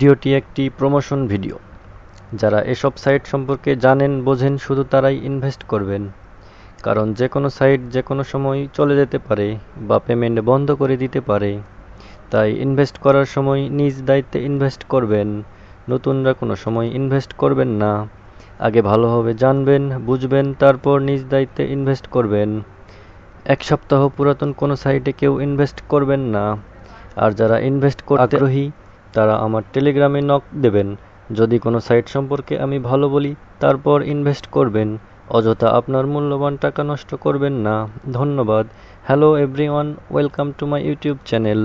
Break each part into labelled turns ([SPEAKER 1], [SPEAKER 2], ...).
[SPEAKER 1] ভিডিওটি একটি promotion video. যারা এসব সাইট সম্পর্কে জানেন বোঝেন শুধু তারাই ইনভেস্ট করবেন, কারণ যে কোনো সাইট যে কোনো সময় চলে যেতে পারে বা পেমেন্ট বন্ধ করে দিতে পারে। তাই ইনভেস্ট করার সময় নিজ দায়িত্বে ইনভেস্ট করবেন। নতুনরা কোনো সময় ইনভেস্ট করবেন না। আগে ভালোভাবে জানবেন, বুঝবেন, তারপর নিজ দায়িত্বে ইনভেস্ট করবেন। 1 সপ্তাহ পুরাতন কোনো সাইটে কেউ ইনভেস্ট করবেন না। আর যারা ইনভেস্ট করতে আগ্রহী তারা আমার টেলিগ্রামে নক দেবেন। যদি কোনো সাইট সম্পর্কে আমি ভালো বলি তারপর ইনভেস্ট করবেন। অযথা আপনার মূল্যবান টাকা নষ্ট করবেন না। ধন্যবাদ। Hello everyone, welcome to my YouTube channel.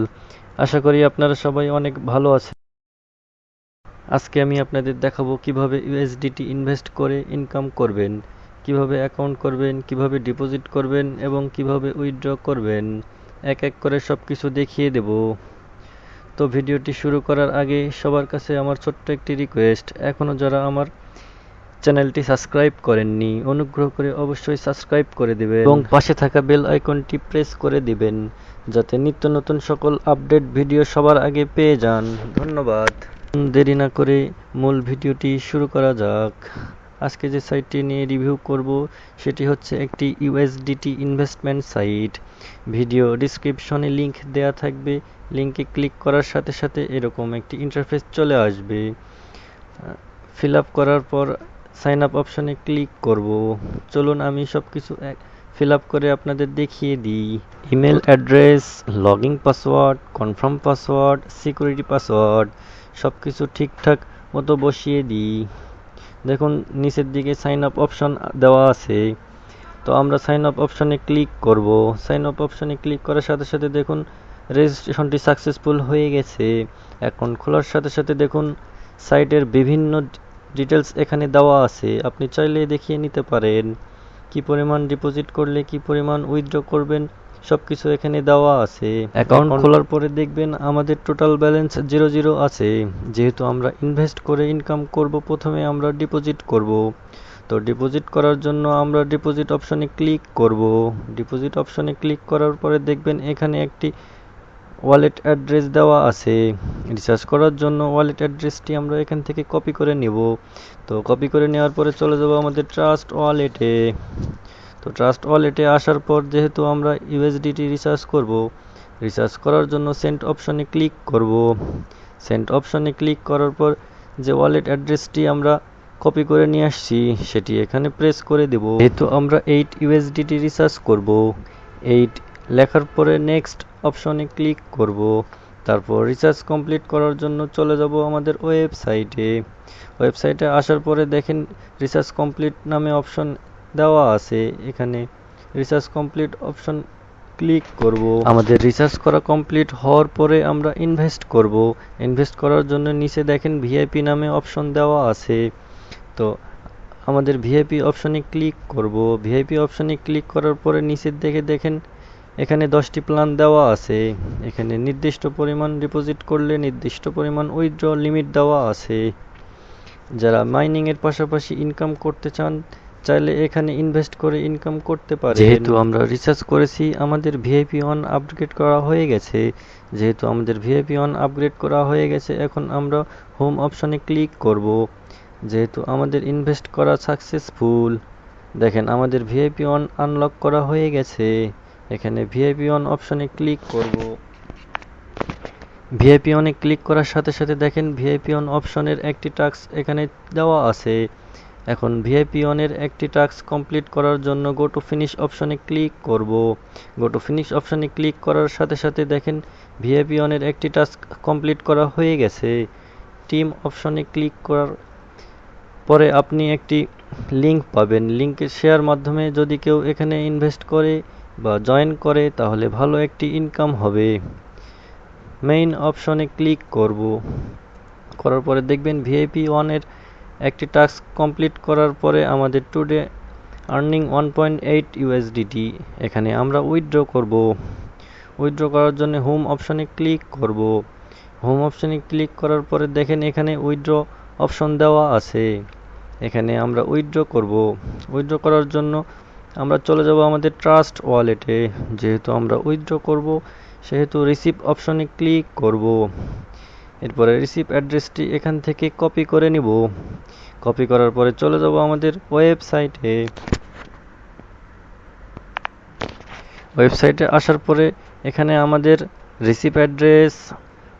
[SPEAKER 1] আশা করি আপনারা সবাই অনেক ভালো আছেন। আজকে আমি আপনাদের দেখাবো কিভাবে ইউএসডিটি ইনভেস্ট করে ইনকাম করবেন, কিভাবে অ্যাকাউন্ট করবেন, কিভাবে ডিপোজিট করবেন এবং কিভাবে উইথড্র করবেন। এক এক করে সব কিছু দেখিয়ে দেব। তো ভিডিওটি শুরু করার আগে সবার কাছে আমার ছোট্ট একটি রিকোয়েস্ট, এখনও যারা আমার চ্যানেলটি সাবস্ক্রাইব করেননি অনুগ্রহ করে অবশ্যই সাবস্ক্রাইব করে দিবেন এবং পাশে থাকা বেল আইকনটি প্রেস করে দিবেন যাতে নিত্য নতুন সকল আপডেট ভিডিও সবার আগে পেয়ে যান। ধন্যবাদ। দেরি না করে মূল ভিডিওটি শুরু করা যাক। আজকে যে সাইটটি নিয়ে রিভিউ করব সেটি হচ্ছে একটি ইউএসডিটি ইনভেস্টমেন্ট সাইট। ভিডিও ডিসক্রিপশনে লিংক দেয়া থাকবে। লিংকে ক্লিক করার সাথে সাথে এরকম একটি ইন্টারফেস চলে আসবে। ফিল আপ করার পর সাইন আপ অপশনে ক্লিক করব। চলুন আমি সব কিছু ফিল আপ করে আপনাদের দেখিয়ে দিই। Email address, login password, confirm password, security password সব কিছু ঠিকঠাক মতো বসিয়ে দিই। দেখুন নিচের দিকে সাইন আপ অপশন দেওয়া আছে, তো আমরা সাইন আপ অপশনে ক্লিক করব। সাইন আপ অপশনে ক্লিক করার সাথে সাথে দেখুন রেজিস্ট্রেশনটি সাকসেসফুল হয়ে গেছে। অ্যাকাউন্ট খোলার সাথে সাথে দেখুন সাইটের বিভিন্ন ডিটেলস এখানে দেওয়া আছে, আপনি চাইলে দেখিয়ে নিতে পারেন। কি পরিমাণ ডিপোজিট করলে কি পরিমাণ উইথড্র করবেন সব কিছু এখানে দেওয়া আছে। অ্যাকাউন্ট খোলার পরে দেখবেন আমাদের টোটাল ব্যালেন্স 0 আছে। যেহেতু আমরা ইনভেস্ট করে ইনকাম করব, প্রথমে আমরা ডিপোজিট করব। তো ডিপোজিট করার জন্য আমরা ডিপোজিট অপশনে ক্লিক করব। ডিপোজিট অপশনে ক্লিক করার পরে দেখবেন এখানে একটি ওয়ালেট অ্যাড্রেস দেওয়া আছে। রিচার্জ করার জন্য ওয়ালেট অ্যাড্রেসটি আমরা এখান থেকে কপি করে নেব। তো কপি করে নেওয়ার পরে চলে যাব আমাদের ট্রাস্ট ওয়ালেটে। তো ট্রাস্ট ওয়ালেটে আসার পর যেহেতু আমরা ইউএসডিটি রিচার্জ করব, রিচার্জ করার জন্য সেন্ড অপশনে ক্লিক করব। সেন্ড অপশনে ক্লিক করার পর যে ওয়ালেট অ্যাড্রেসটি আমরা কপি করে নিয়ে আসছি সেটি এখানে প্রেস করে দেব। যেহেতু আমরা 8 ইউএসডিটি রিচার্জ করব, 8 লেখার পরে নেক্সট অপশনে ক্লিক করব। তারপর রিচার্জ কমপ্লিট করার জন্য চলে যাব আমাদের ওয়েবসাইটে। ওয়েবসাইটে আসার পরে দেখেন রিচার্জ কমপ্লিট নামে অপশন দেওয়া আছে, এখানে রিচার্জ কমপ্লিট অপশন ক্লিক করব। আমাদের রিচার্জ করা কমপ্লিট হওয়ার পরে আমরা ইনভেস্ট করব। ইনভেস্ট করার জন্য নিচে দেখেন ভিআইপি নামে অপশন দেওয়া আছে, তো আমাদের ভিআইপি অপশনে ক্লিক করব। ভিআইপি অপশনে ক্লিক করার পরে নিচের দিকে দেখেন এখানে 10টি প্ল্যান দেওয়া আছে। এখানে নির্দিষ্ট পরিমাণ ডিপোজিট করলে নির্দিষ্ট পরিমাণ উইথড্র লিমিট দেওয়া আছে। যারা মাইনিংয়ের পাশাপাশি ইনকাম করতে চান চাইলে এখানে ইনভেস্ট করে ইনকাম করতে পারে। যেহেতু আমরা রিচার্জ করেছি আমাদের ভিআইপি অন আপগ্রেড করা হয়ে গেছে। যেহেতু আমাদের ভিআইপি অন আপগ্রেড করা হয়ে গেছে এখন আমরা হোম অপশনে ক্লিক করব। যেহেতু আমাদের ইনভেস্ট করা সাকসেসফুল, দেখেন আমাদের ভিআইপি অন আনলক করা হয়ে গেছে। এখানে ভিআইপি অন অপশনে ক্লিক করব। ভিআইপি অনে ক্লিক করার সাথে সাথে দেখেন ভিআইপি অন অপশনের একটি টাস্ক এখানে দেওয়া আছে। এখন ভিআইপি অনের একটি টাস্ক কমপ্লিট করার জন্য গো টু ফিনিশ অপশনে ক্লিক করব। গো টু ফিনিশ অপশনে ক্লিক করার সাথে সাথে দেখেন ভিআইপি অনের একটি টাস্ক কমপ্লিট করা হয়ে গেছে। টিম অপশনে ক্লিক করার পরে আপনি একটি লিংক পাবেন। লিংকে শেয়ার মাধ্যমে যদি কেউ এখানে ইনভেস্ট করে বা জয়েন করে তাহলে ভালো একটি ইনকাম হবে। মেইন অপশনে ক্লিক করব। করার পরে দেখবেন ভিআইপি ওয়ানের একটি টাস্ক কমপ্লিট করার পরে আমাদের টুডে আর্নিং 1.8 ইউএসডিটি এখানে আমরা উইথড্র করব। উইথড্র করার জন্য হোম অপশনে ক্লিক করব। হোম অপশনে ক্লিক করার পরে দেখেন এখানে উইথড্র অপশন দেওয়া আছে, এখানে আমরা উইথড্র করব। উইথড্র করার জন্য আমরা চলে যাব আমাদের ট্রাস্ট ওয়ালেটে। যেহেতু আমরা উইথড্র করব সেহেতু রিসিভ অপশনে ক্লিক করব। এরপরে রিসিভ অ্যাড্রেসটি এখান থেকে কপি করে নিব। কপি করার পরে চলে যাব আমাদের ওয়েবসাইটে। ওয়েবসাইটে আসার পরে এখানে আমাদের রিসিভ অ্যাড্রেস,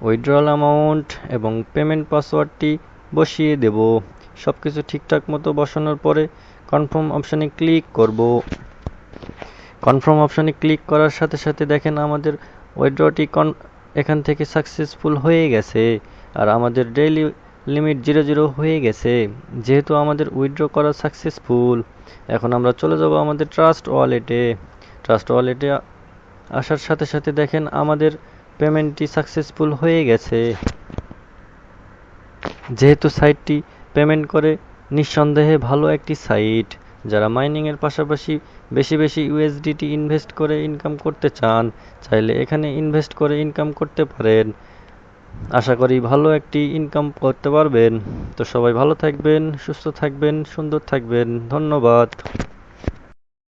[SPEAKER 1] উইথড্রল অ্যামাউন্ট এবং পেমেন্ট পাসওয়ার্ডটি বসিয়ে দেব। সব কিছু ঠিকঠাক মতো বসানোর পরে কনফার্ম অপশানে ক্লিক করব। কনফার্ম অপশানে ক্লিক করার সাথে সাথে দেখেন আমাদের উইথড্রটি এখান থেকে সাকসেসফুল হয়ে গেছে আর আমাদের ডেইলি লিমিট 00 হয়ে গেছে। যেহেতু আমাদের উইথড্র করা সাকসেসফুল, এখন আমরা চলে যাব আমাদের ট্রাস্ট ওয়ালেটে। ট্রাস্ট ওয়ালেটে আসার সাথে সাথে দেখেন আমাদের পেমেন্টটি সাকসেসফুল হয়ে গেছে। যেহেতু সাইটটি পেমেন্ট করে নিঃসন্দেহে ভালো একটি সাইট। যারা মাইনিংয়ের পাশাপাশি বেশি বেশি ইউএসডিটি ইনভেস্ট করে ইনকাম করতে চান, চাইলে এখানে ইনভেস্ট করে ইনকাম করতে পারেন। আশা করি ভালো একটি ইনকাম করতে পারবেন। তো সবাই ভালো থাকবেন, সুস্থ থাকবেন, সুন্দর থাকবেন। ধন্যবাদ।